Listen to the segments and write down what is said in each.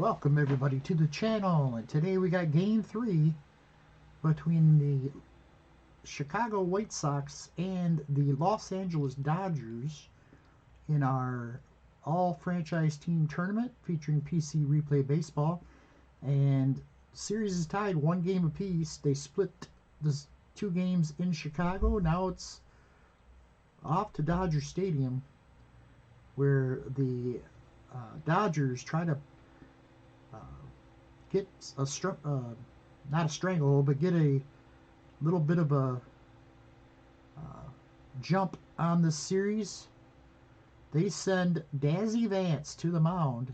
Welcome everybody to the channel, and today we got game 3 between the Chicago White Sox and the Los Angeles Dodgers in our all-franchise team tournament featuring PC Replay Baseball. And series is tied 1 game apiece. They split the 2 games in Chicago. Now it's off to Dodger Stadium, where the Dodgers try to get not a stranglehold, but get a little bit of a jump on this series. They send DAZZY VANCE to the mound.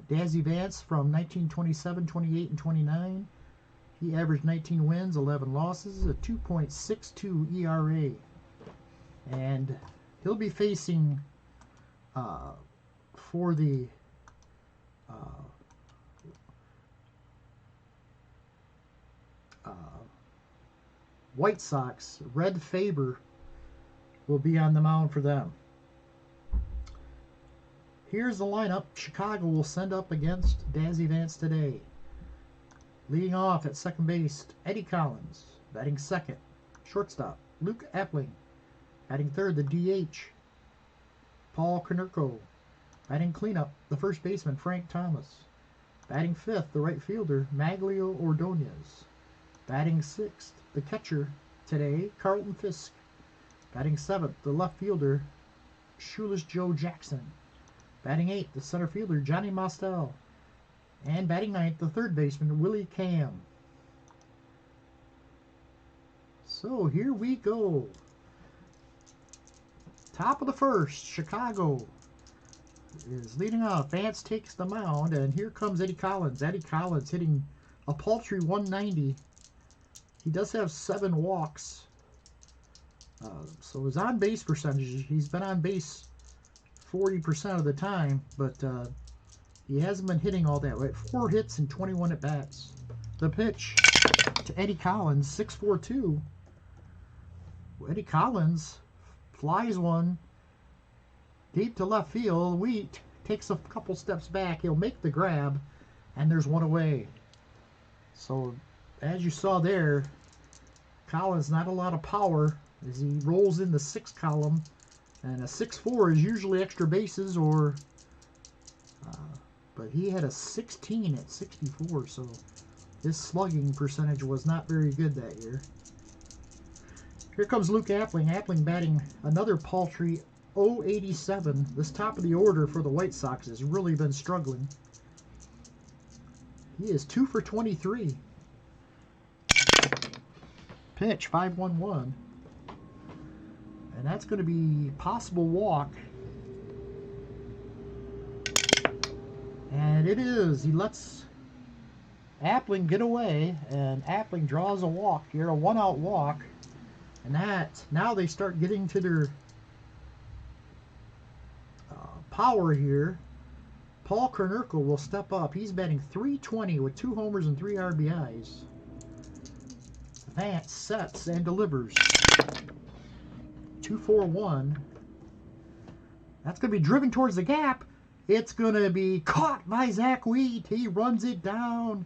DAZZY VANCE from 1927, 28, and 29. He averaged 19 wins, 11 losses, a 2.62 ERA. And he'll be facing for the White Sox. Red FABER will be on the mound for them. Here's the lineup Chicago will send up against DAZZY VANCE today. Leading off at second base, Eddie Collins. Batting second, shortstop, Luke Appling. Batting third, the DH, Paul Konerko. Batting cleanup, the first baseman, Frank Thomas. Batting fifth, the right fielder, Maglio Ordonez. Batting sixth, the catcher today, Carlton Fisk. Batting seventh, the left fielder, Shoeless Joe Jackson. Batting eighth, the center fielder, Johnny Mostel. And batting ninth, the third baseman, Willie Cam. So here we go. Top of the first, Chicago is leading off. Vance takes the mound, and here comes Eddie Collins. Eddie Collins hitting a paltry 190. He does have 7 walks. So his on-base percentage, he's been on base 40% of the time, but he hasn't been hitting all that. Right? 4 hits and 21 at-bats. The pitch to Eddie Collins, 6-4-2. Eddie Collins flies one deep to left field. Wheat takes a couple steps back. He'll make the grab, and there's one away. So, as you saw there, Collins not a lot of power as he rolls in the 6th column, and a 6-4 is usually extra bases, or but he had a 16 at 64, so his slugging percentage was not very good that year. Here comes Luke Appling. Appling batting another paltry 0.87. This top of the order for the White Sox has really been struggling. He is 2 for 23. Pitch, 5-1-1. And that's going to be possible walk. And it is. He lets Appling get away, and Appling draws a walk here, a 1-out walk. And that, now they start getting to their power here. Paul Konerko will step up. He's batting .320 with 2 homers and 3 RBIs. Vance sets and delivers. 2-4-1. That's going to be driven towards the gap. It's going to be caught by Zach Wheat. He runs it down.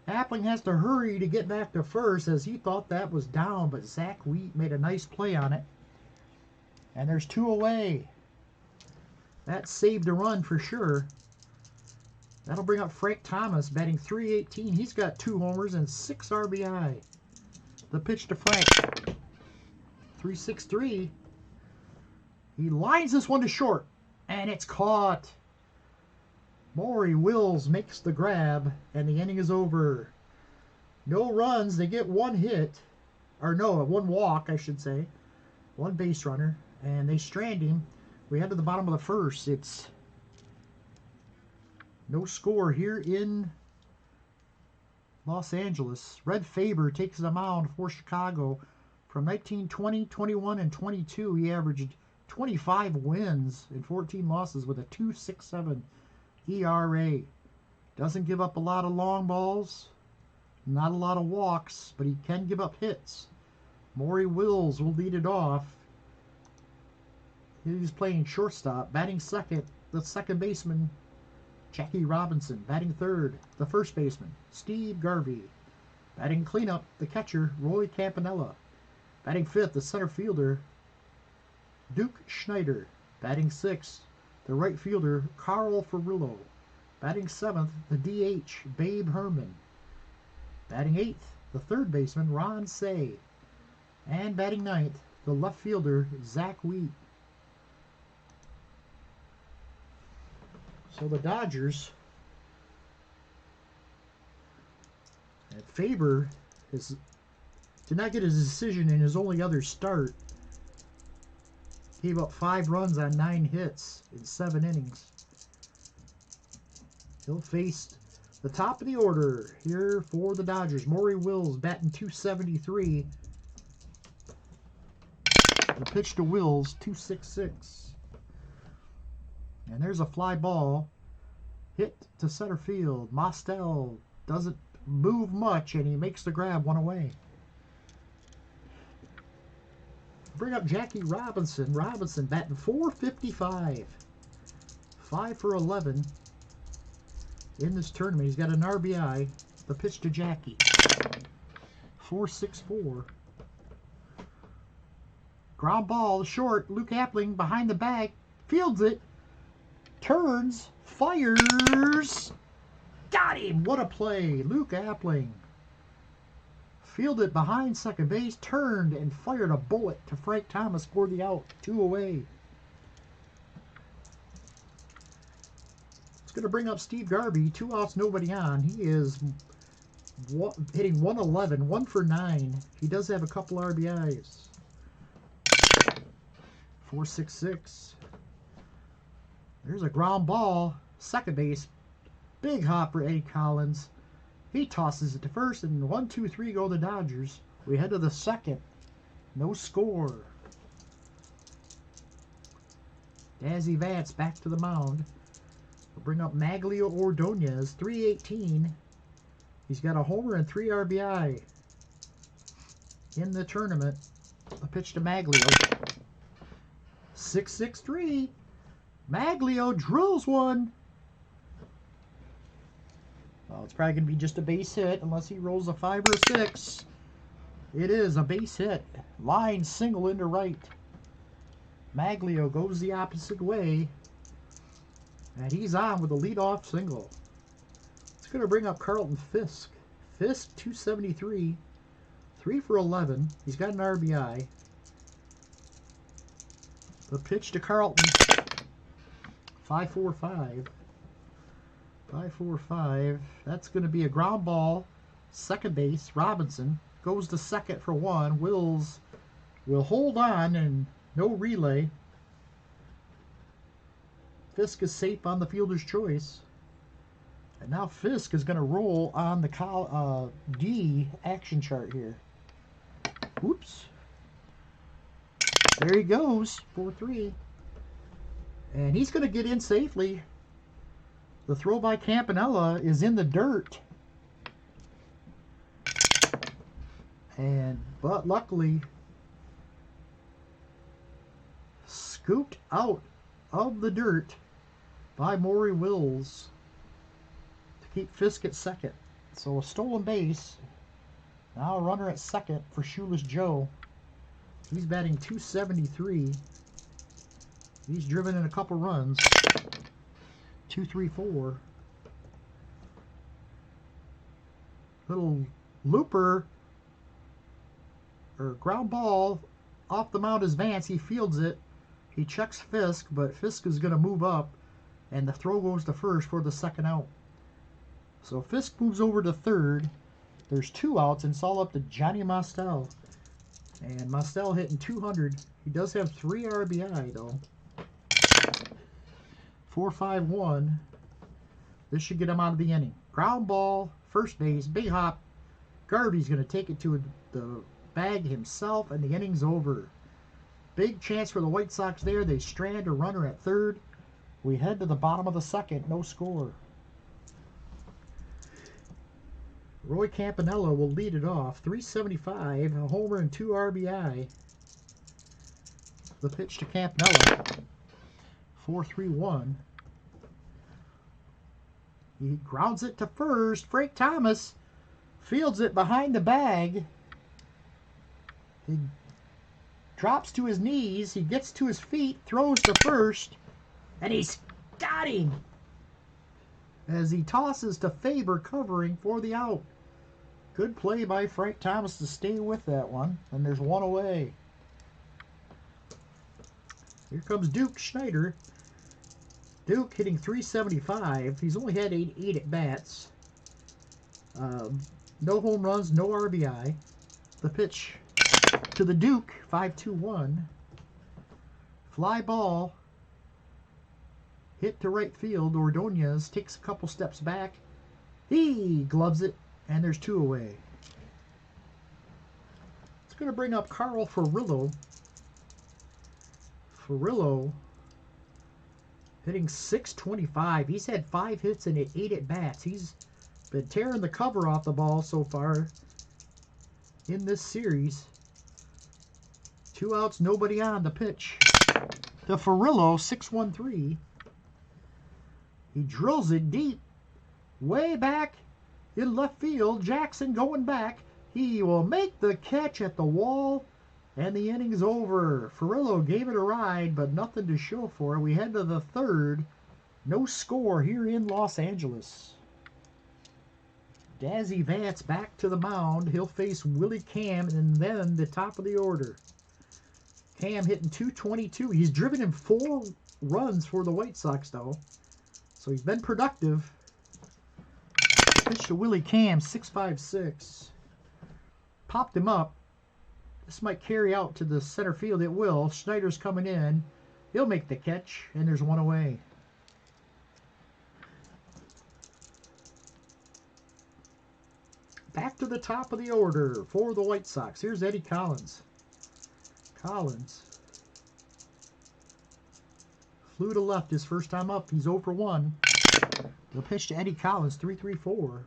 Appling has to hurry to get back to first as he thought that was down, but Zach Wheat made a nice play on it. And there's 2 away. That saved a run for sure. That'll bring up Frank Thomas, batting .318. He's got 2 homers and 6 RBI. The pitch to Frank. 3-6-3. He lines this one to short, and it's caught. Maury Wills makes the grab, and the inning is over. No runs. They get 1 hit. Or no, 1 walk, I should say. 1 base runner. And they strand him. We head to the bottom of the first. It's no score here in Los Angeles. Red FABER takes the mound for Chicago. From 1920, 21, and 22, he averaged 25 wins and 14 losses with a 2.67 ERA. Doesn't give up a lot of long balls, not a lot of walks, but he can give up hits. Maury Wills will lead it off. He's playing shortstop. Batting second, the second baseman, Jackie Robinson. Batting third, the first baseman, Steve Garvey. Batting cleanup, the catcher, Roy Campanella. Batting fifth, the center fielder, Duke Schneider. Batting sixth, the right fielder, Carl Furillo. Batting seventh, the DH, Babe Herman. Batting eighth, the third baseman, Ron Say. And batting ninth, the left fielder, Zach Wheat. So the Dodgers, and FABER did not get his decision in his only other start. Gave up 5 runs on 9 hits in 7 innings. He'll face the top of the order here for the Dodgers. Maury Wills batting .273. The pitch to Wills, 266. And there's a fly ball hit to center field. Mostel doesn't move much, and he makes the grab, 1 away. Bring up Jackie Robinson. Robinson batting .455. 5 for 11 in this tournament. He's got an RBI. The pitch to Jackie. 4.64. Ground ball short. Luke Appling behind the bag. Fields it. Turns. Fires. Got him. What a play. Luke Appling fielded behind second base, turned and fired a bullet to Frank Thomas for the out. 2 away. It's going to bring up Steve Garvey. 2 outs, nobody on. He is hitting 111, 1 for 9. He does have a couple RBIs. 4.66. There's a ground ball. Second base. Big hop for Eddie Collins. He tosses it to first, and 1, 2, 3 go the Dodgers. We head to the second. No score. DAZZY Vance back to the mound. We'll bring up Maglio Ordonez, 318. He's got a homer and 3 RBI in the tournament. A pitch to Maglio. 6.63. Maglio drills one. Well, it's probably going to be just a base hit unless he rolls a 5 or a 6. It is a base hit. Line single into right. Maglio goes the opposite way. And he's on with a leadoff single. It's going to bring up Carlton Fisk. Fisk, 273. 3 for 11. He's got an RBI. The pitch to Carlton. 5.45. 5.45. That's going to be a ground ball. Second base. Robinson goes to second for 1. Wills will hold on and no relay. Fisk is safe on the fielder's choice. And now Fisk is going to roll on the D action chart here. Whoops. There he goes. 4-3. And he's going to get in safely. The throw by Campanella is in the dirt. But luckily scooped out of the dirt by Maury Wills to keep Fisk at second. So a stolen base. Now a runner at second for Shoeless Joe. He's batting .273. He's driven in a couple runs. 2-3-4. Little looper or ground ball off the mound is Vance. He fields it. He checks Fisk, but Fisk is going to move up, and the throw goes to first for the second out. So Fisk moves over to third. There's 2 outs, and it's all up to Johnny Mostel. And Mostel hitting 200. He does have 3 RBI, though. 4-5-1. This should get him out of the inning. Ground ball, first base, big hop. Garvey's going to take it to the bag himself, and the inning's over. Big chance for the White Sox there. They strand a runner at third. We head to the bottom of the second. No score. Roy Campanella will lead it off. .375, a homer and 2 RBI. The pitch to Campanella. 4-3-1. He grounds it to first. Frank Thomas fields it behind the bag. He drops to his knees. He gets to his feet, throws to first, and he's got him as he tosses to FABER covering for the out. Good play by Frank Thomas to stay with that one, and there's one away. Here comes Duke Schneider. Duke hitting .375. He's only had eight at bats. No home runs, no RBI. The pitch to the Duke, 5-2-1. Fly ball. Hit to right field. Ordonez takes a couple steps back. He gloves it, and there's two away. It's going to bring up Carl Furillo. Furillo hitting .625. He's had 5 hits and 8 at bats. He's been tearing the cover off the ball so far in this series. 2 outs, nobody on. The pitch to Furillo, 6-1-3. He drills it deep, way back in left field. Jackson going back. He will make the catch at the wall, and the inning's over. Furillo gave it a ride, but nothing to show for it. We head to the third. No score here in Los Angeles. DAZZY Vance back to the mound. He'll face Willie Cam and then the top of the order. Cam hitting .222. He's driven in 4 runs for the White Sox, though. So he's been productive. Pitch to Willie Cam, 6.56. Popped him up. This might carry out to the center field. It will. Schneider's coming in. He'll make the catch, and there's one away. Back to the top of the order for the White Sox. Here's Eddie Collins. Collins flew to left his first time up. He's 0 for 1. The pitch to Eddie Collins, 3-3-4.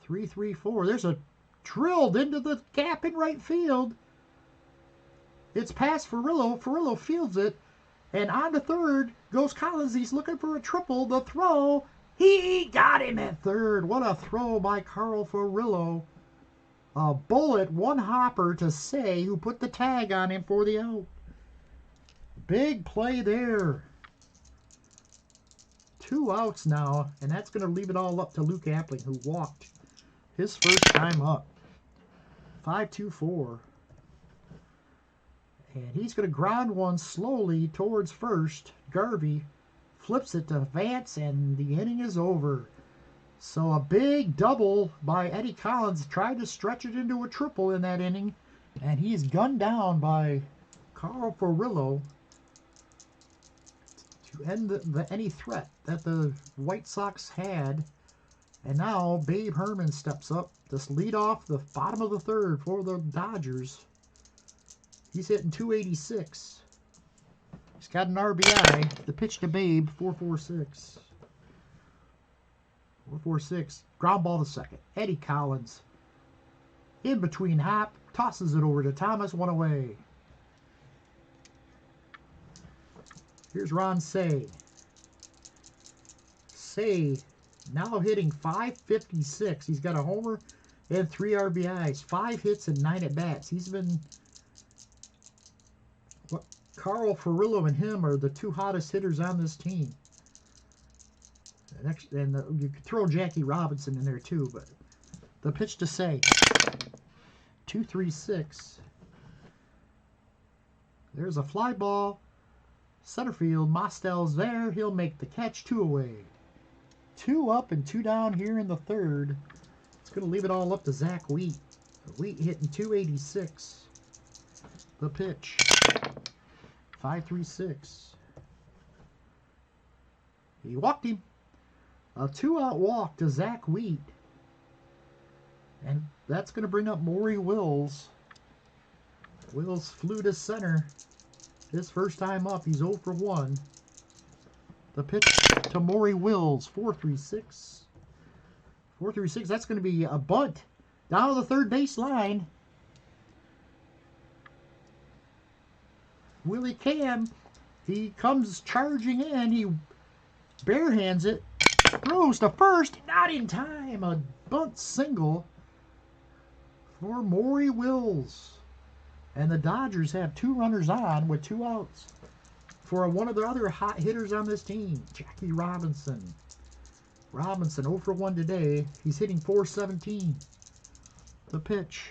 3-3-4. There's a drilled into the gap in right field. It's past Furillo. Furillo fields it. And on to third goes Collins. He's looking for a triple. The throw. He got him at third. What a throw by Carl Furillo. A bullet, one hopper to Say, who put the tag on him for the out. Big play there. 2 outs now, and that's going to leave it all up to Luke Appling, who walked his first time up. 5-2-4. And he's going to ground one slowly towards first. Garvey flips it to Vance, and the inning is over. So a big double by Eddie Collins. Tried to stretch it into a triple in that inning, and he's gunned down by Carl Furillo to end any threat that the White Sox had. And now Babe Herman steps up to lead off the bottom of the third for the Dodgers. He's hitting .286. He's got an RBI. The pitch to Babe, 4-4-6. 4-4-6. Ground ball to second. Eddie Collins in between hop. Tosses it over to Thomas. One away. Here's Ron Say. Say now hitting .556. He's got a homer and 3 RBIs. 5 hits and 9 at-bats. He's been... Carl Furillo and him are the 2 hottest hitters on this team. And you could throw Jackie Robinson in there too, but the pitch to Say. 2-3-6. There's a fly ball. Center field. Mostel's there. He'll make the catch. 2 away. 2 up and 2 down here in the third. It's going to leave it all up to Zach Wheat. Wheat hitting .286. The pitch. 5-3-6. He walked him. A 2-out walk to Zach Wheat. And that's going to bring up Maury Wills. Wills flew to center. His first time up, he's 0 for 1. The pitch to Maury Wills, 4-3-6. 4-3-6, that's going to be a bunt down to the third base line. Willie Cam, he comes charging in. He barehands it. Throws to first, not in time. A bunt single for Maury Wills. And the Dodgers have 2 runners on with 2 outs for one of the other hot hitters on this team, Jackie Robinson. Robinson 0 for 1 today. He's hitting .417. The pitch.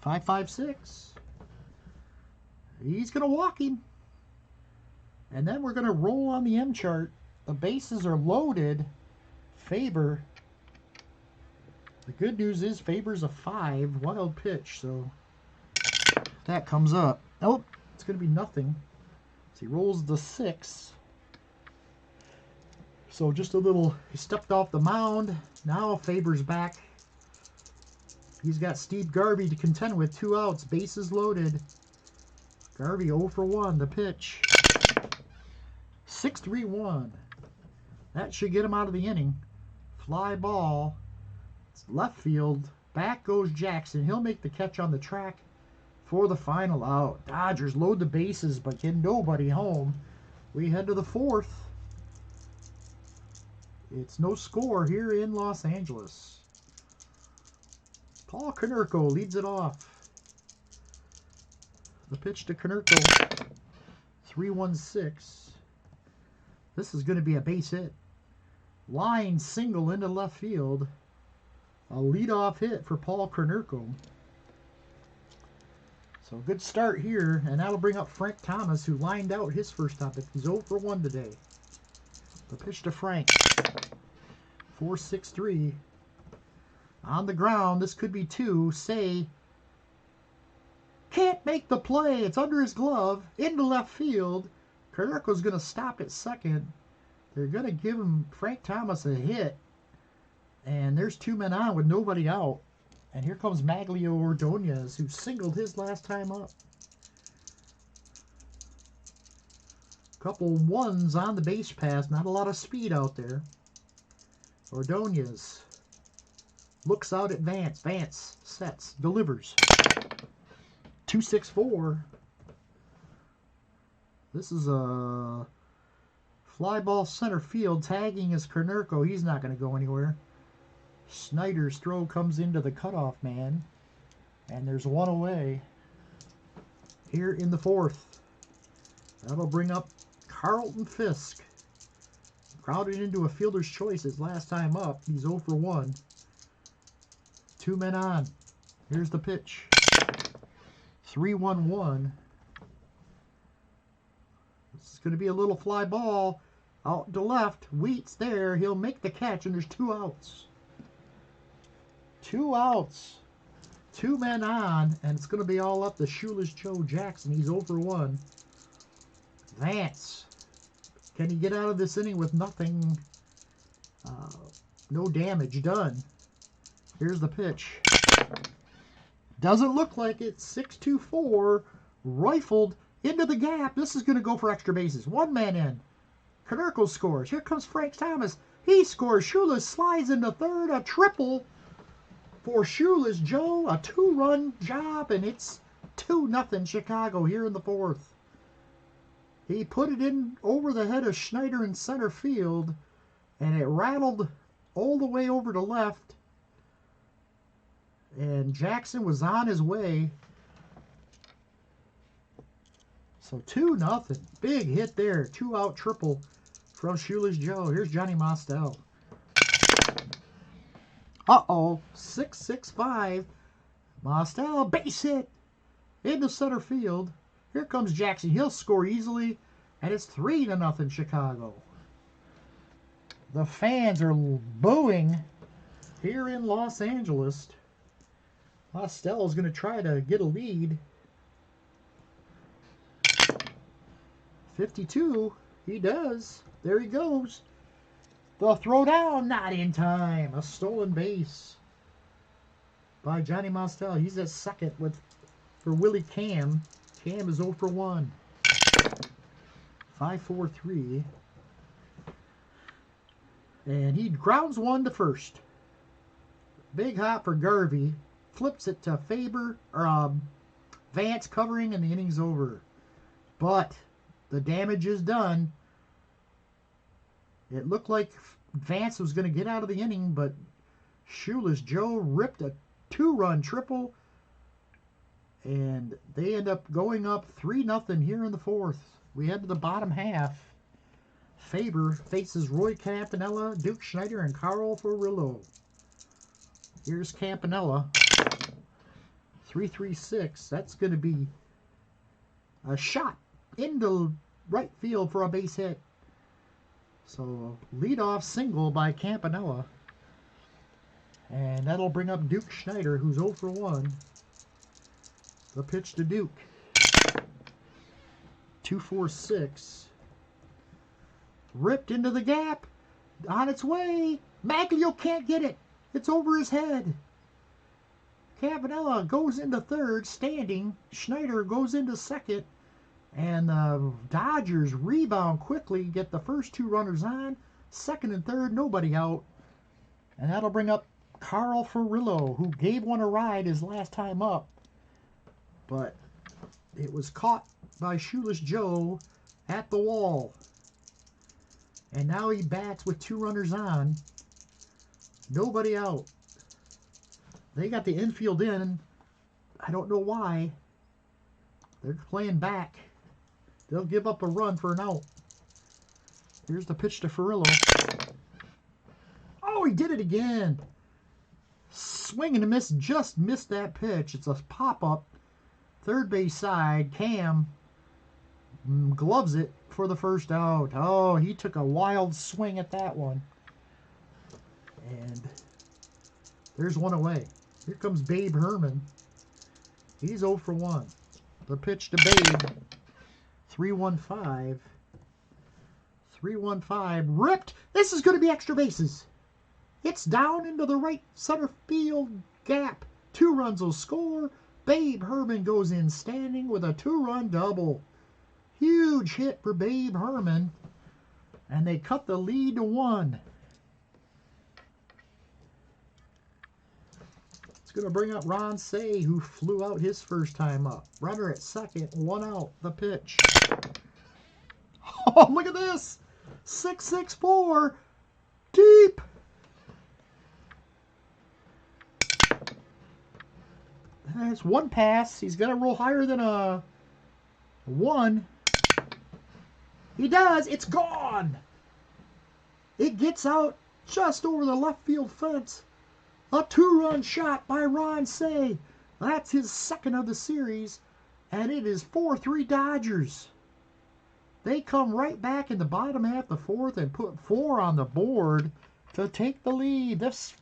5.56. He's going to walk him. And then we're going to roll on the M chart. The bases are loaded. FABER. The good news is FABER's a 5. Wild pitch. So that comes up. Nope. It's going to be nothing. So he rolls the 6. So just a little, he stepped off the mound. Now FABER's back. He's got Steve Garvey to contend with. 2 outs. Bases loaded. Garvey 0 for 1. The pitch. 6-3-1. That should get him out of the inning. Fly ball. It's left field. Back goes Jackson. He'll make the catch on the track for the final out. Dodgers load the bases but get nobody home. We head to the 4th. It's no score here in Los Angeles. Paul Konerko leads it off. The pitch to Konerko. 3-1-6. This is going to be a base hit. Line single into left field. A leadoff hit for Paul Konerko. So good start here, and that'll bring up Frank Thomas, who lined out his first time. He's 0 for 1 today. The pitch to Frank. 4-6-3. On the ground, this could be 2. Say can't make the play. It's under his glove. Into left field. Konerko's going to stop at second. They're going to give him Frank Thomas a hit. And there's 2 men on with nobody out. And here comes Maglio Ordonez, who singled his last time up. Couple ones on the base pass. Not a lot of speed out there. Ordonez looks out at Vance. Vance sets, delivers. 2-6-4. This is a fly ball center field. Tagging is Konerko. He's not going to go anywhere. Snyder's throw comes into the cutoff man. And there's 1 away. Here in the 4th. That'll bring up Carlton Fisk. Crowded into a fielder's choice his last time up. He's 0 for 1. 2 men on. Here's the pitch. 3-1-1. This is going to be a little fly ball out to left. Wheat's there. He'll make the catch, and there's 2 outs. 2 outs. 2 men on, and it's going to be all up to Shoeless Joe Jackson. He's 0 for 1. Vance. Can he get out of this inning with nothing? No damage done. Here's the pitch. Doesn't look like it. 6-2-4. Rifled into the gap. This is going to go for extra bases. 1 man in. Konerko scores. Here comes Frank Thomas. He scores. Shoeless slides into third. A triple for Shoeless Joe. A 2-run job, and it's 2-0 Chicago here in the 4th. He put it in over the head of Schneider in center field, and it rattled all the way over to left. And Jackson was on his way. So 2-0. Big hit there. 2-out triple from Shoeless Joe. Here's Johnny Mostel. Uh-oh. 6-6-5. Mostel, base hit into center field. Here comes Jackson. He'll score easily. And it's 3-0 Chicago. The fans are booing here in Los Angeles. Mostel is going to try to get a lead. 52. He does. There he goes. The throw down, not in time. A stolen base by Johnny Mostel. He's at second for Willie Cam. Cam is 0 for 1. 5-4-3. And he grounds 1 to first. Big hop for Garvey. Flips it to FABER, or Vance covering, and the inning's over. But the damage is done. It looked like Vance was going to get out of the inning, but Shoeless Joe ripped a 2-run triple, and they end up going up 3-0 here in the 4th. We head to the bottom half. FABER faces Roy Campanella, Duke Schneider, and Carl Furillo. Here's Campanella. 3-3-6. That's going to be a shot into right field for a base hit. So, leadoff single by Campanella. And that'll bring up Duke Schneider, who's 0 for 1. The pitch to Duke. 2-4-6. Ripped into the gap. On its way. Maglio can't get it. It's over his head. Campanella goes into third, standing. Schneider goes into second. And the Dodgers rebound quickly, get the first 2 runners on. Second and third, nobody out. And that'll bring up Carl Furillo, who gave one a ride his last time up. But it was caught by Shoeless Joe at the wall. And now he bats with 2 runners on. Nobody out. They got the infield in. I don't know why. They're playing back. They'll give up a run for an out. Here's the pitch to Furillo. Oh, he did it again. Swing and a miss. Just missed that pitch. It's a pop-up. Third base side. Cam gloves it for the first out. Oh, he took a wild swing at that one. And there's one away. Here comes Babe Herman. He's 0 for 1. The pitch to Babe. 3-1-5. 3-1-5. Ripped. This is going to be extra bases. It's down into the right center field gap. 2 runs will score. Babe Herman goes in standing with a 2-run double. Huge hit for Babe Herman. And they cut the lead to 1. It's going to bring up Ron Say, who flew out his first time up. Runner at second, 1 out. The pitch. Oh, look at this. 6-6-4. Deep. That's 1 pass. He's got to roll higher than a 1. He does. It's gone. It gets out just over the left field fence. A 2-run shot by Ron Say. That's his second of the series. And it is 4-3 Dodgers. They come right back in the bottom half of the 4th and put 4 on the board to take the lead. This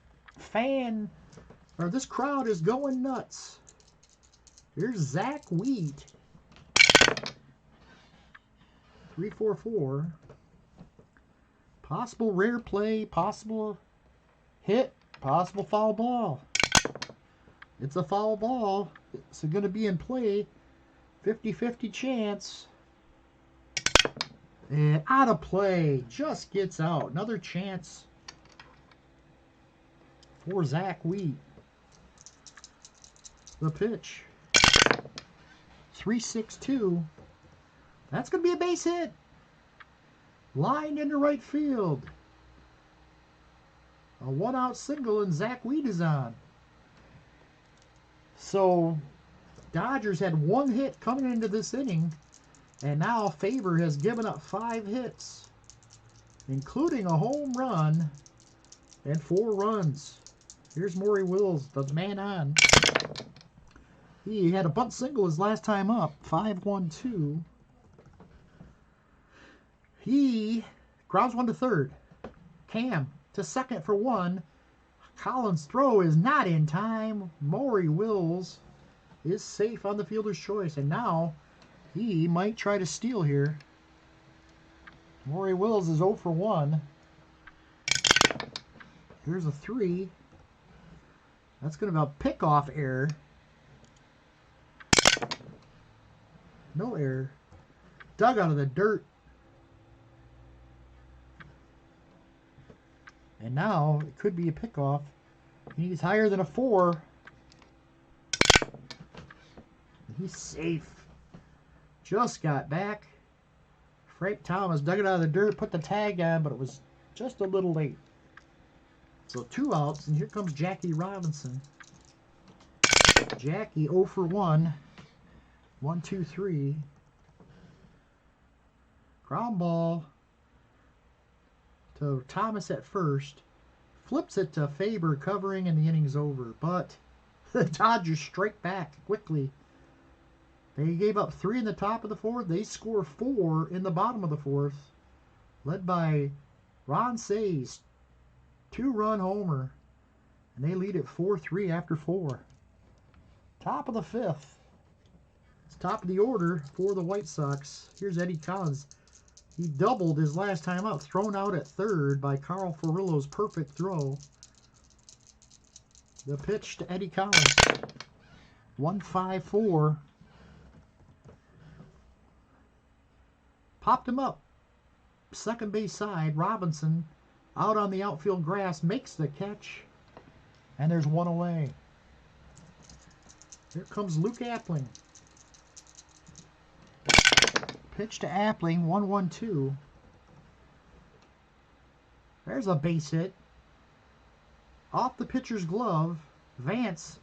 crowd is going nuts. Here's Zach Wheat. 3-4-4. Possible rare play, possible hit, possible foul ball. It's a foul ball. It's going to be in play. 50-50 chance. And out of play. Just gets out. Another chance for Zach Wheat. The pitch. 3-6-2. That's going to be a base hit. Lined into right field. A 1-out single, and Zach Wheat is on. So, Dodgers had 1 hit coming into this inning, and now FABER has given up 5 hits, including a home run and 4 runs. Here's Maury Wills, the man on. He had a bunt single his last time up, 5-1-2. He grounds 1 to third. Cam to second for 1. Collins' throw is not in time. Maury Wills is safe on the fielder's choice. And now he might try to steal here. Maury Wills is 0 for 1. Here's a 3. That's going to be a pickoff error. No error. Dug out of the dirt. And now it could be a pickoff. He's higher than a 4. He's safe. Just got back. Frank Thomas dug it out of the dirt, put the tag on, but it was just a little late. So 2 outs, and here comes Jackie Robinson. Jackie 0 for 1. 1, 2, 3. Ground ball to Thomas at first. Flips it to Faber covering, and the inning's over. But the Dodgers strike back quickly. They gave up 3 in the top of the 4th. They score 4 in the bottom of the 4th. Led by Ron Say's 2-run homer. And they lead at 4-3 after 4. Top of the 5th. It's top of the order for the White Sox. Here's Eddie Collins. He doubled his last time out, thrown out at third by Carl Furillo's perfect throw. The pitch to Eddie Collins. 1-5-4. Popped him up. Second base side. Robinson out on the outfield grass makes the catch. And there's 1 away. Here comes Luke Appling. Pitch to Appling, 1-1-2. There's a base hit. Off the pitcher's glove. Vance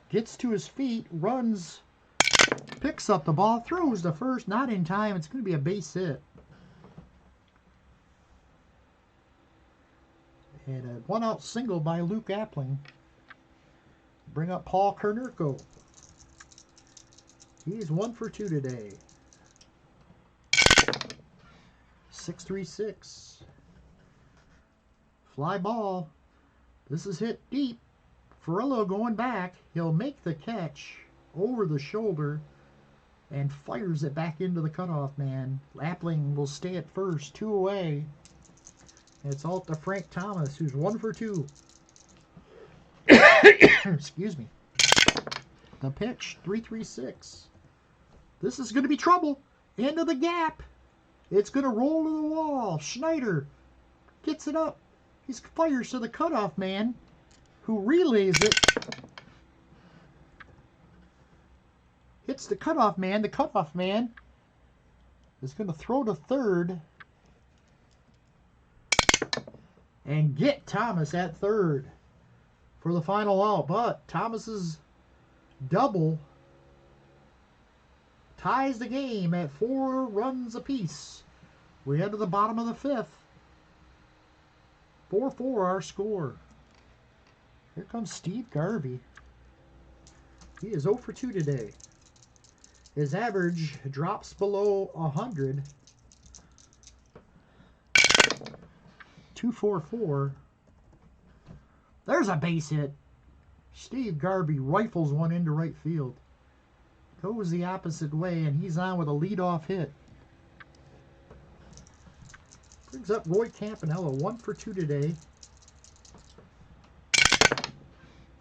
gets to his feet, runs, picks up the ball, throws to first, not in time. It's going to be a base hit. And a 1-out single by Luke Appling. Bring up Paul Konerko. He's 1 for 2 today. 6-3-6. Fly ball. This is hit deep. Furillo going back. He'll make the catch over the shoulder and fires it back into the cutoff man. Appling will stay at first. 2 away. It's out to Frank Thomas, who's 1 for 2. Excuse me. The pitch, 3-3-6. This is going to be trouble. Into the gap. It's going to roll to the wall. Schneider gets it up. He fires to the cutoff man, who relays it. Hits the cutoff man. The cutoff man is going to throw to third and get Thomas at third for the final out. But Thomas's double ties the game at 4 runs apiece. We head to the bottom of the 5th. 4-4 our score. Here comes Steve Garvey. He is 0 for 2 today. His average drops below 100. 2-4-4. There's a base hit. Steve Garvey rifles one into right field. Goes the opposite way, and he's on with a leadoff hit. Brings up Roy Campanella, 1 for 2 today.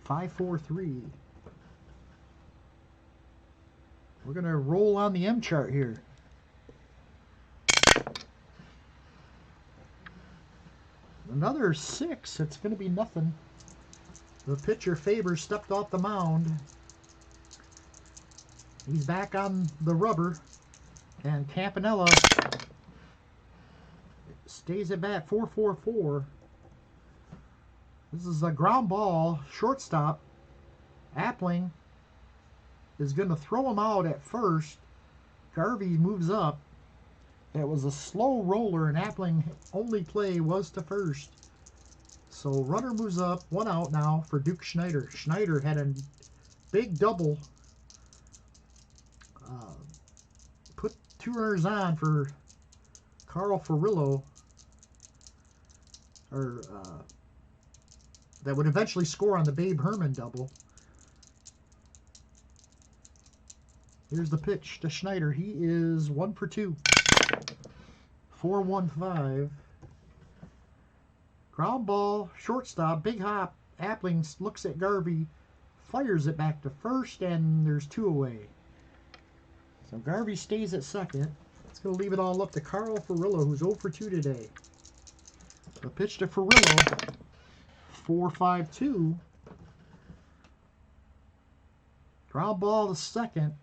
5-4-3. We're going to roll on the M chart here. Another 6. It's going to be nothing. The pitcher, FABER, stepped off the mound. He's back on the rubber. And Campanella stays at bat. 4-4-4. This is a ground ball. Shortstop. Appling is going to throw him out at first. Garvey moves up. It was a slow roller, and Appling only play was to first. So runner moves up. 1 out now for Duke Schneider. Schneider had a big double. Put 2 runners on for Carl Furillo. That would eventually score on the Babe Herman double. Here's the pitch to Schneider. He is 1 for 2. 4-1-5. Ground ball, shortstop, big hop. Appling looks at Garvey, fires it back to first, and there's 2 away. So Garvey stays at second. It's going to leave it all up to Carl Furillo, who's 0 for 2 today. The pitch to Furillo. 4-5-2. Ground ball to second.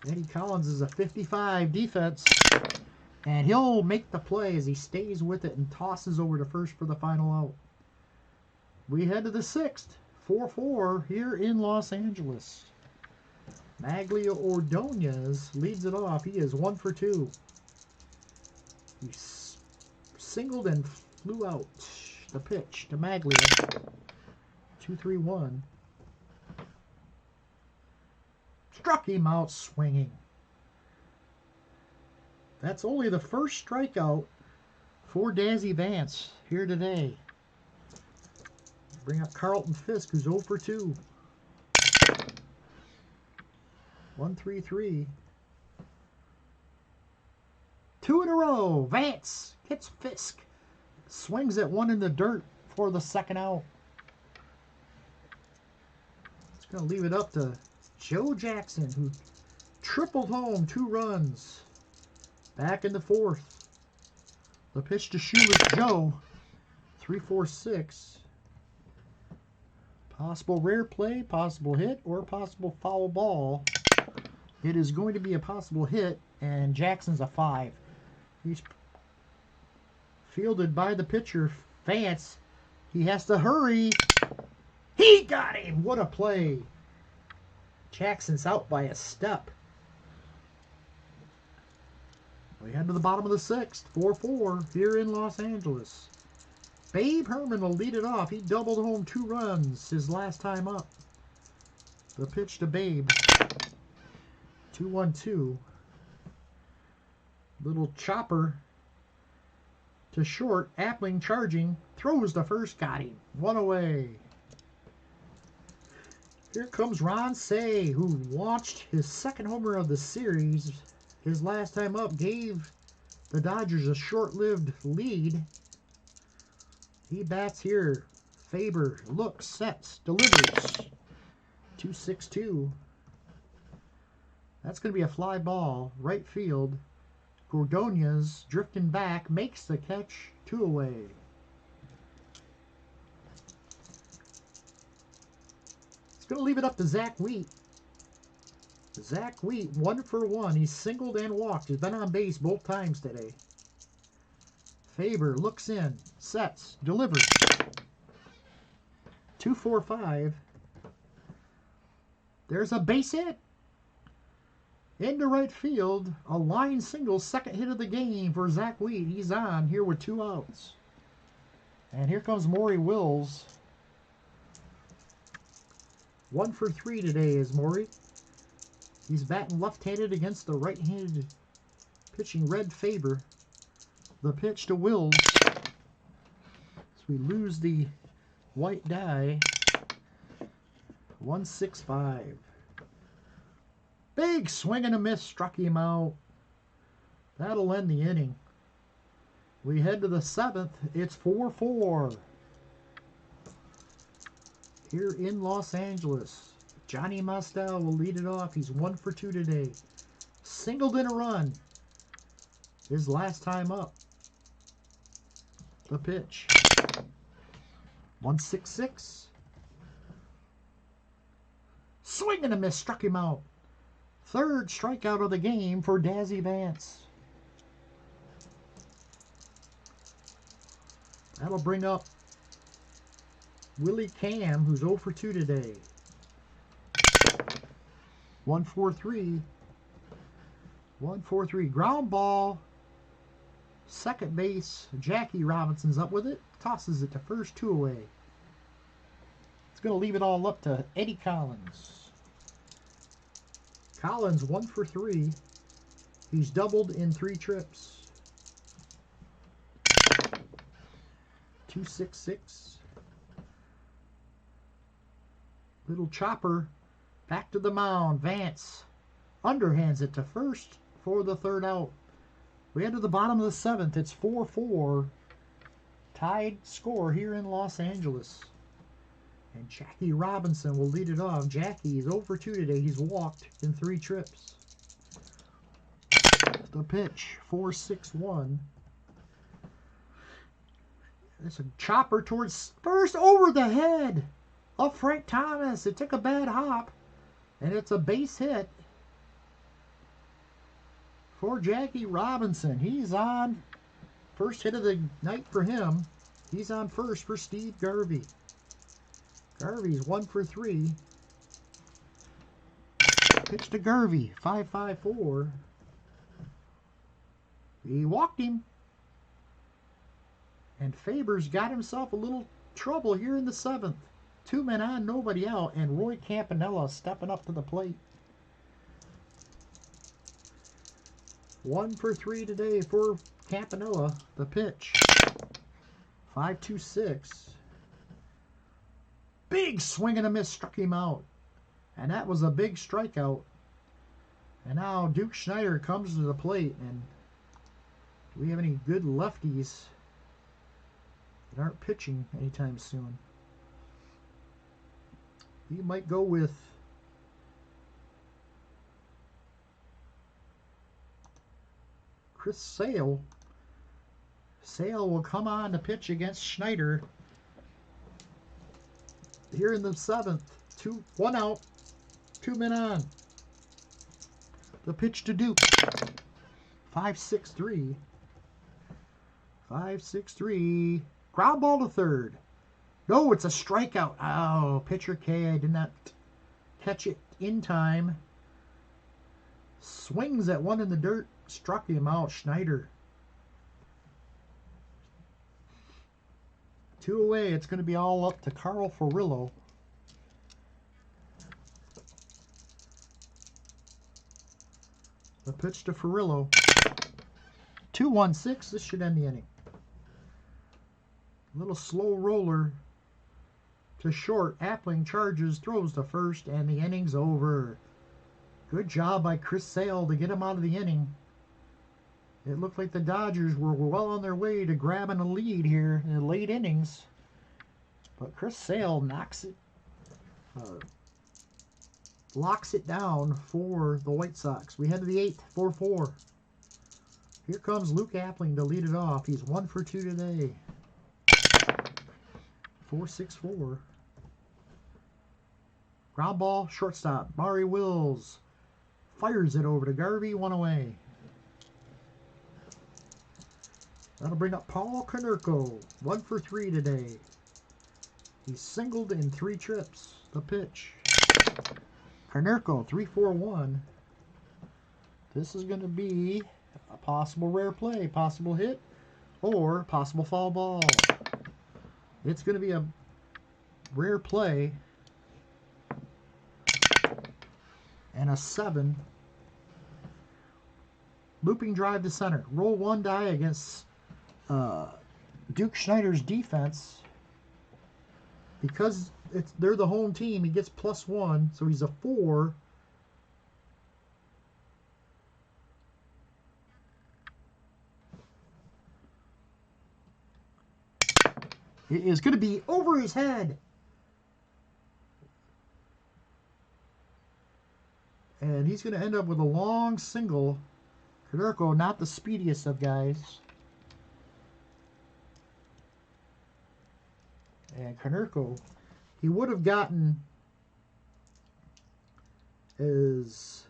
Eddie Collins is a 55 defense. And he'll make the play as he stays with it and tosses over to first for the final out. We head to the 6th, 4-4 here in Los Angeles. Maglia Ordonez leads it off. He is 1 for 2. He singled and flew out. The pitch to Maglia. 2-3-1. Struck him out swinging. That's only the first strikeout for DAZZY VANCE here today. Bring up Carlton Fisk, who's 0 for 2. 1-3-3. 2 in a row. Vance hits Fisk. Swings at one in the dirt for the second out. It's going to leave it up to Joe Jackson, who tripled home 2 runs. Back in the 4th. The pitch to Shoeless Joe. 3-4-6. Possible rare play, possible hit, or possible foul ball. It is going to be a possible hit, and Jackson's a 5. He's fielded by the pitcher, Vance. He has to hurry. He got him! What a play. Jackson's out by a step. We head to the bottom of the 6th, 4-4 here in Los Angeles. Babe Herman will lead it off. He doubled home 2 runs his last time up. The pitch to Babe. 2-1-2. Little chopper to short. Appling charging. Throws the first. Got him. 1 away. Here comes Ron Say, who launched his 2nd homer of the series. His last time up gave the Dodgers a short-lived lead. He bats here. FABER looks, sets, delivers. 2-6-2. That's going to be a fly ball. Right field. Ordonez drifting back. Makes the catch. 2 away. It's going to leave it up to Zach Wheat. Zach Wheat, 1 for 1. He's singled and walked. He's been on base both times today. FABER looks in, sets, delivers. 2-4-5. There's a base hit. Into right field. A line single, 2nd hit of the game for Zach Wheat. He's on here with 2 outs. And here comes Maury Wills. 1 for 3 today is Maury. He's batting left-handed against the right-handed pitching Red FABER. The pitch to Wills. So we lose the white die. 1-6-5. Big swing and a miss. Struck him out. That'll end the inning. We head to the 7th. It's 4-4. Here in Los Angeles. Johnny Mostel will lead it off. He's 1 for 2 today. Singled in a run. His last time up. The pitch. 1-6-6. Swing and a miss. Struck him out. 3rd strikeout of the game for DAZZY VANCE. That'll bring up Willie Cam, who's 0 for 2 today. 1-4-3. 1-4-3. Ground ball. 2nd base. Jackie Robinson's up with it. Tosses it to first. 2 away. It's going to leave it all up to Eddie Collins. Collins 1 for 3. He's doubled in 3 trips. 2-6-6. Little chopper. Back to the mound. Vance underhands it to first for the 3rd out. We head to the bottom of the 7th. It's 4-4. Tied score here in Los Angeles. And Jackie Robinson will lead it off. Jackie is 0 for 2 today. He's walked in 3 trips. The pitch. 4-6-1. It's a chopper towards first over the head of Frank Thomas. It took a bad hop. And it's a base hit for Jackie Robinson. He's on. First hit of the night for him. He's on first for Steve Garvey. Garvey's 1 for 3. Pitch to Garvey, 5-5-4. He walked him. And FABER's got himself a little trouble here in the 7th. 2 men on, nobody out, and Roy Campanella stepping up to the plate. 1 for 3 today for Campanella. The pitch. 5-2-6. Big swing and a miss struck him out. And that was a big strikeout. And now Duke Schneider comes to the plate. And do we have any good lefties that aren't pitching anytime soon? He might go with Chris Sale. Sale will come on to pitch against Schneider here in the 7th. 1 out, 2 men on. The pitch to Duke. 5-6-3. 5-6-3. Ground ball to third. No, it's a strikeout. Oh, pitcher K did not catch it in time. Swings at one in the dirt. Struck him out. Schneider. 2 away. It's going to be all up to Carl Furillo. The pitch to Furillo. 2-1-6. This should end the inning. Little slow roller to short. Appling charges, throws to first, and the inning's over. Good job by Chris Sale to get him out of the inning. It looked like the Dodgers were well on their way to grabbing a lead here in the late innings. But Chris Sale knocks it, locks it down for the White Sox. We head to the 8th, 4-4. Here comes Luke Appling to lead it off. He's 1 for 2 today. 4-6-4. Ground ball, shortstop. Maury Wills fires it over to Garvey, 1 away. That'll bring up Paul Konerko, 1 for 3 today. He's singled in 3 trips. The pitch. Konerko, 3-4-1. This is going to be a possible rare play, possible hit, or possible foul ball. It's going to be a rare play. And a 7. Looping drive to center. Roll 1 die against Duke Schneider's defense. Because they're the home team, he gets +1, so he's a 4. It is going to be over his head. And he's going to end up with a long single. Konerko, not the speediest of guys. And Konerko, he would have gotten as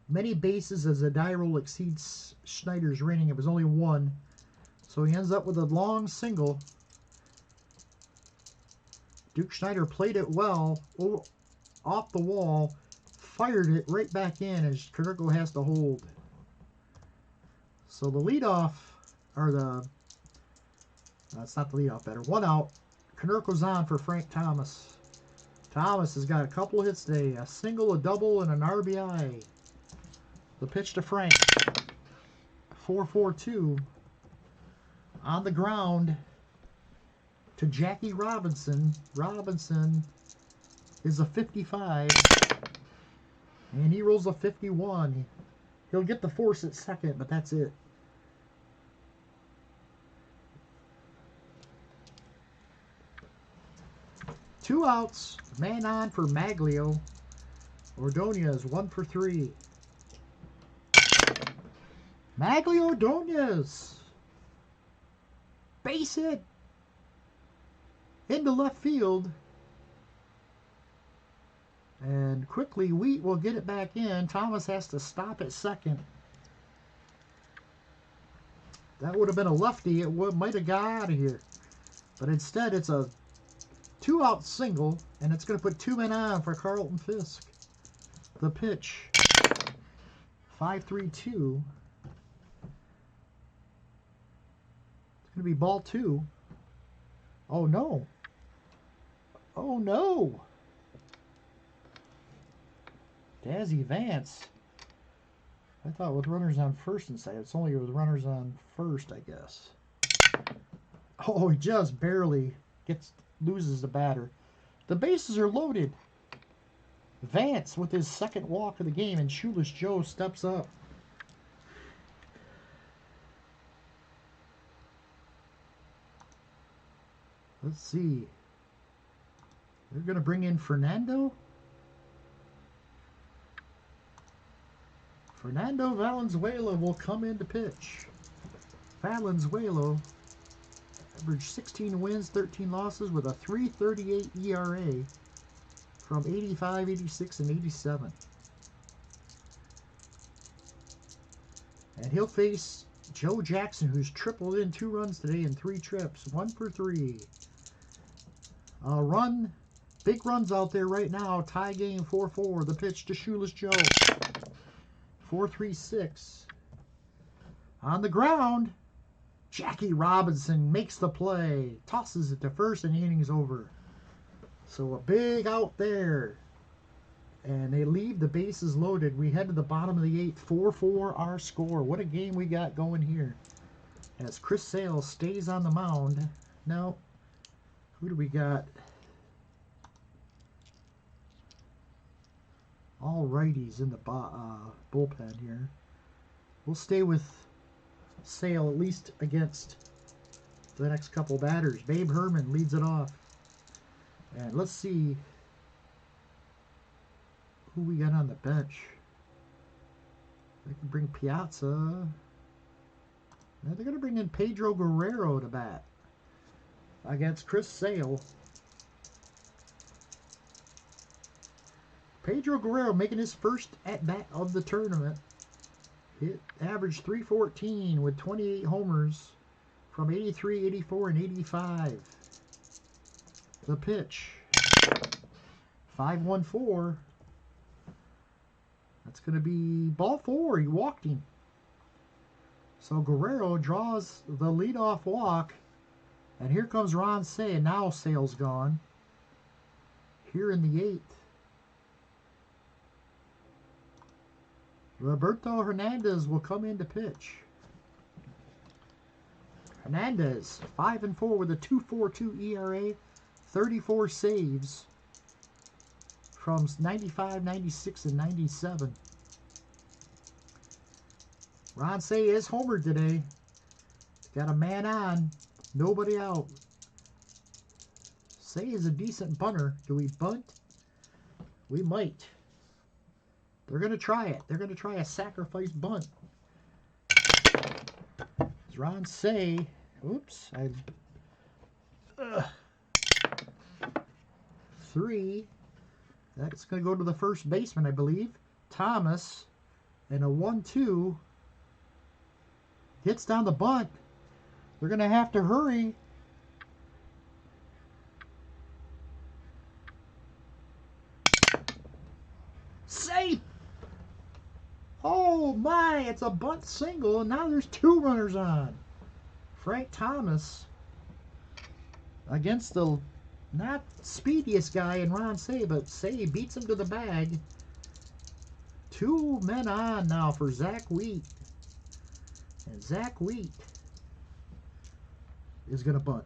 many bases as a die roll exceeds Schneider's rating. It was only 1. So he ends up with a long single. Duke Schneider played it well, off the wall, fired it right back in as Konerko has to hold. So the leadoff, or that's not the leadoff batter, 1 out. Konerko's on for Frank Thomas. Thomas has got a couple of hits today, a single, a double, and an RBI. The pitch to Frank. 4-4-2. On the ground to Jackie Robinson. Robinson is a 55. And he rolls a 51. He'll get the force at second, but that's it. Two outs. Man on for Maglio. Ordonez 1 for 3. Maglio Ordonez. Base hit. Into left field. And quickly Wheat will get it back in. Thomas has to stop at second. That would have been a lefty. It might have got out of here. But instead, it's a 2-out single, and it's going to put 2 men on for Carlton Fisk. The pitch. 5-3-2. It's going to be ball 2. Oh, no. Oh, no. DAZZY VANCE. I thought with runners on first and second. It's only with runners on first, I guess. Oh, he just barely loses the batter. The bases are loaded. Vance with his second walk of the game, and Shoeless Joe steps up. Let's see. They're going to bring in Fernando. Fernando Valenzuela will come in to pitch. Valenzuela averaged 16 wins, 13 losses with a 3.38 ERA from 85, 86, and 87. And he'll face Joe Jackson, who's tripled in 2 runs today in 3 trips. 1 for 3. Big runs out there right now. Tie game 4-4. The pitch to Shoeless Joe. 4-3-6. On the ground, Jackie Robinson makes the play. Tosses it to first, and the inning's over. So a big out there. And they leave the bases loaded. We head to the bottom of the 8th. 4-4 our score. What a game we got going here. As Chris Sale stays on the mound. Now, who do we got? All righties in the bullpen here. We'll stay with Sale at least against the next couple batters. Babe Herman leads it off. And let's see who we got on the bench. They can bring Piazza. They're going to bring in Pedro Guerrero to bat against Chris Sale. Pedro Guerrero making his first at-bat of the tournament. Hit averaged .314 with 28 homers from 83, 84, and 85. The pitch. 5-1-4. That's going to be ball 4. He walked him. So Guerrero draws the leadoff walk. And here comes Ron Say. And now Sale's gone. Here in the 8th. Roberto Hernandez will come in to pitch. Hernandez, 5-4 with a 2.42 ERA, 34 saves from 95, 96, and 97. Ron Say is homered today. Got a man on, nobody out. Say is a decent bunter. Do we bunt? We might. They're going to try it. They're going to try a sacrifice bunt. Ron Say. Oops. 3. That's going to go to the first baseman, I believe. Thomas. And a 1-2. Hits down the bunt. They're going to have to hurry. Safe! Oh my, it's a bunt single, and now there's 2 runners on. Frank Thomas against the not speediest guy in Ron Say, but Say beats him to the bag. 2 men on now for Zach Wheat. And Zach Wheat is going to bunt.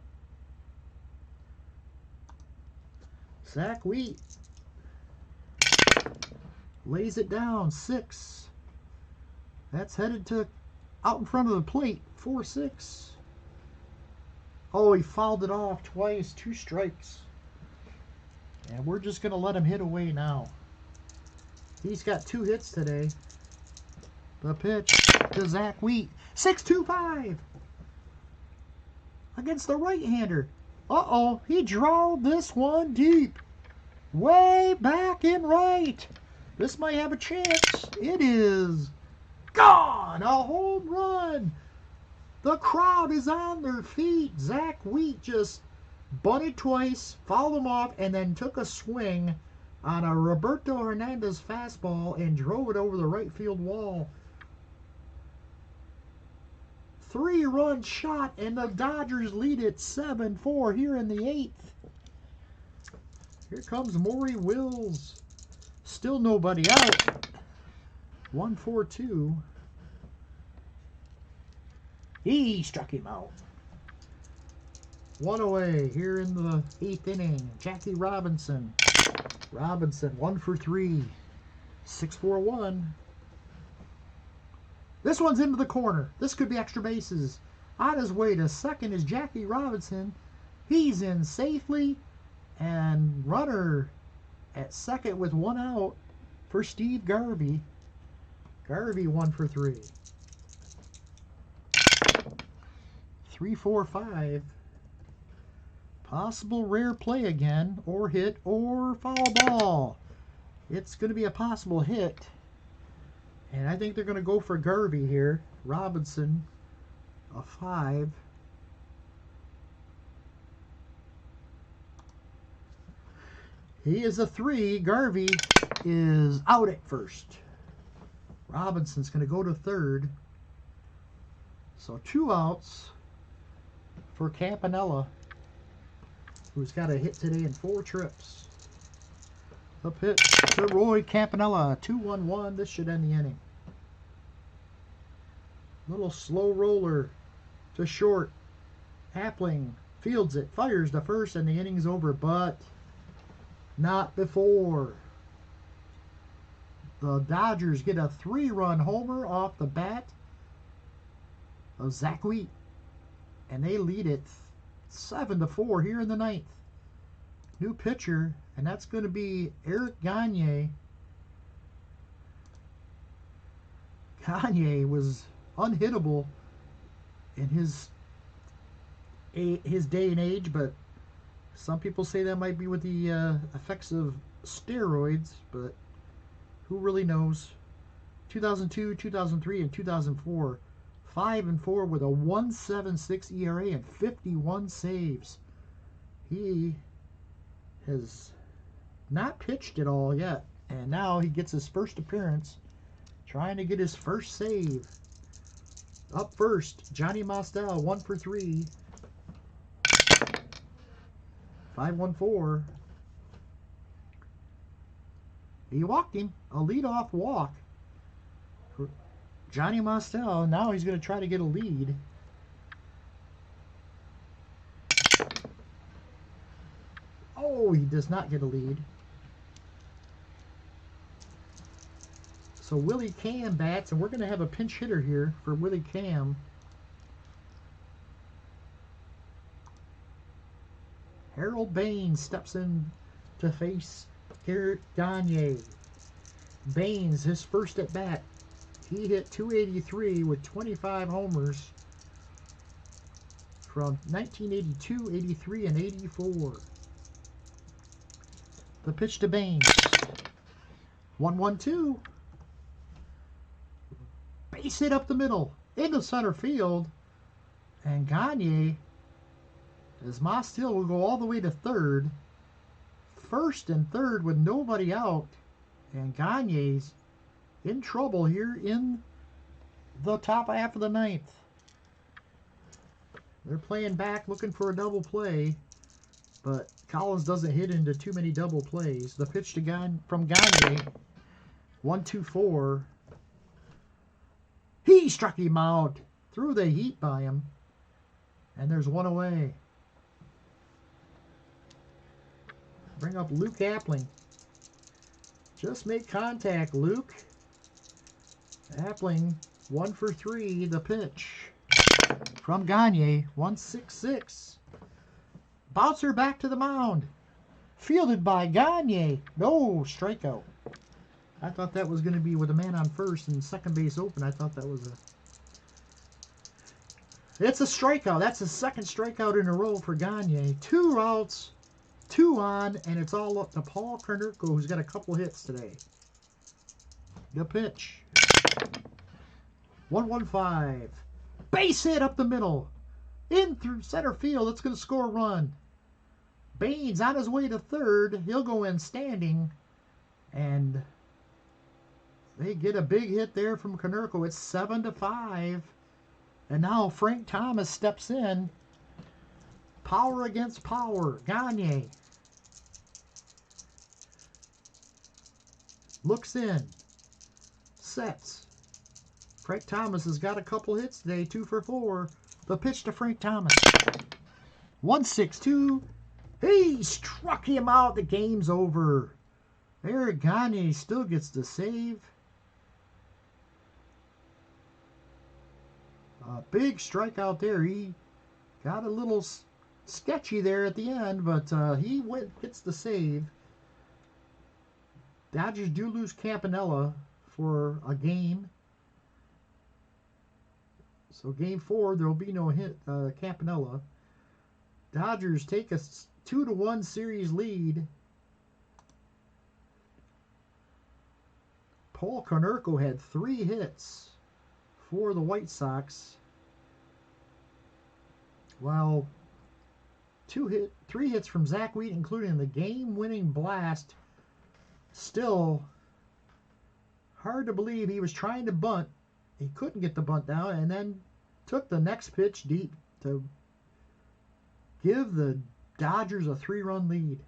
Zach Wheat lays it down. 6. That's headed to out in front of the plate. 4-6. Oh, he fouled it off twice. 2 strikes. And we're just going to let him hit away now. He's got 2 hits today. The pitch to Zach Wheat. 6-2-5 against the right-hander. Uh-oh, he drawed this one deep. Way back in right. This might have a chance. It is gone. A home run. The crowd is on their feet. Zach Wheat just bunted twice, fouled him off, and then took a swing on a Roberto Hernandez fastball and drove it over the right field wall. 3-run shot, and the Dodgers lead it 7-4 here in the 8th. Here comes Maury Wills. Still nobody out. 1-4-2. He struck him out. 1 away here in the 8th inning. Jackie Robinson. 1 for 3. 6-4-1. This one's into the corner. This could be extra bases. On his way to second is Jackie Robinson. He's in safely. And runner at second with 1 out for Steve Garvey. Garvey 1 for 3. 3-4-5. Possible rare play again, or hit, or foul ball. It's going to be a possible hit. And I think they're going to go for Garvey here. Robinson, a 5. He is a 3. Garvey is out at first. Robinson's going to go to third. So 2 outs for Campanella, who's got a hit today in 4 trips. The pitch to Roy Campanella. 2-1-1. This should end the inning. Little slow roller to short. Appling fields it, fires to first, and the inning's over, but not before. The Dodgers get a 3-run homer off the bat of Zach Wheat, and they lead it 7-4 here in the 9th. New pitcher, and that's going to be Eric Gagne. Gagne was unhittable in his day and age, but some people say that might be with the effects of steroids, but who really knows? 2002, 2003, and 2004. 5-4 with a 1.76 ERA and 51 saves. He has not pitched at all yet, and now he gets his first appearance, trying to get his first save. Up first, Johnny Mostel, 1 for 3. 5-1-4. He walked him, a leadoff walk. Johnny Mostel, now he's going to try to get a lead. Oh, he does not get a lead. So Willie Cam bats, and we're going to have a pinch hitter here for Willie Cam. Harold Baines steps in to face Eric Gagne. Baines, his first at bat. He hit .283 with 25 homers from 1982, 83, and 84. The pitch to Baines. 1-1-2. Base hit up the middle, into center field. And Gagne, as Mostel will go all the way to third. First and third with nobody out. And Gagne's in trouble here in the top half of the 9th. They're playing back, looking for a double play, but Collins doesn't hit into too many double plays. The pitch to from Gagne, 1-2-4. He struck him out, threw the heat by him, and there's 1 away. Bring up Luke Appling. Just make contact, Luke. Appling, 1 for 3, the pitch. From Gagne, 1-6-6. Bouncer back to the mound. Fielded by Gagne. No, strikeout. I thought that was going to be with a man on first and second base open. I thought that was a... It's a strikeout. That's the second strikeout in a row for Gagne. 2 outs, 2 on, and it's all up to Paul Konerko, who's got a couple hits today. The pitch. 1-1-5. base hit up the middle. In through center field. It's going to score a run. Baines on his way to third. He'll go in standing. And they get a big hit there from Konerko. It's 7-5. And now Frank Thomas steps in. Power against power. Gagne looks in. Sets. Frank Thomas has got a couple hits today. 2 for 4. The pitch to Frank Thomas. 1-6-2. He struck him out. The game's over. Eric Gagne still gets the save. A big strikeout there. He got a little sketchy there at the end, but he gets the save. Dodgers do lose Campanella for a game. So game 4, there will be no hit Campanella. Dodgers take a 2-1 series lead. Paul Konerko had 3 hits for the White Sox, while 3 hits from Zach Wheat, including the game-winning blast. Still hard to believe he was trying to bunt. He couldn't get the bunt down, and then took the next pitch deep to give the Dodgers a 3-run lead.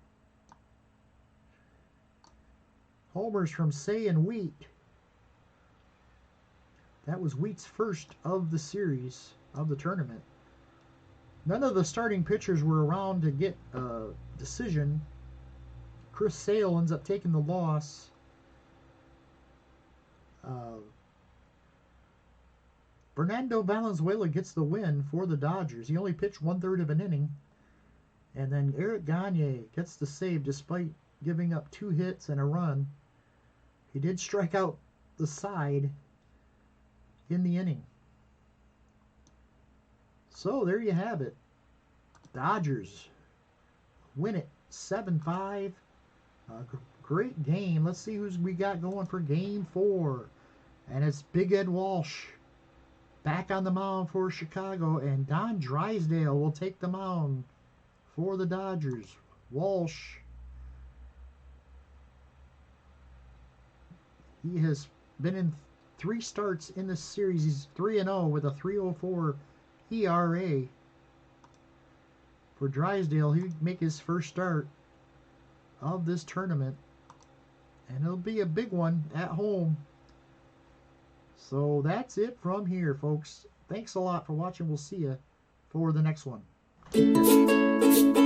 Homers from Say and Wheat. That was Wheat's first of the series, of the tournament. None of the starting pitchers were around to get a decision. Chris Sale ends up taking the loss. Fernando Valenzuela gets the win for the Dodgers. He only pitched 1/3 of an inning. And then Eric Gagne gets the save despite giving up 2 hits and a run. He did strike out the side in the inning. So there you have it. Dodgers win it 7-5. Great game. Let's see who's we got going for game 4. And it's Big Ed Walsh back on the mound for Chicago. And Don Drysdale will take the mound for the Dodgers. Walsh, he has been in 3 starts in this series. He's 3-0 with a 3.04 ERA. For Drysdale, he'd make his first start of this tournament. And it'll be a big one at home. So that's it from here, folks. Thanks a lot for watching. We'll see you for the next one. Take care.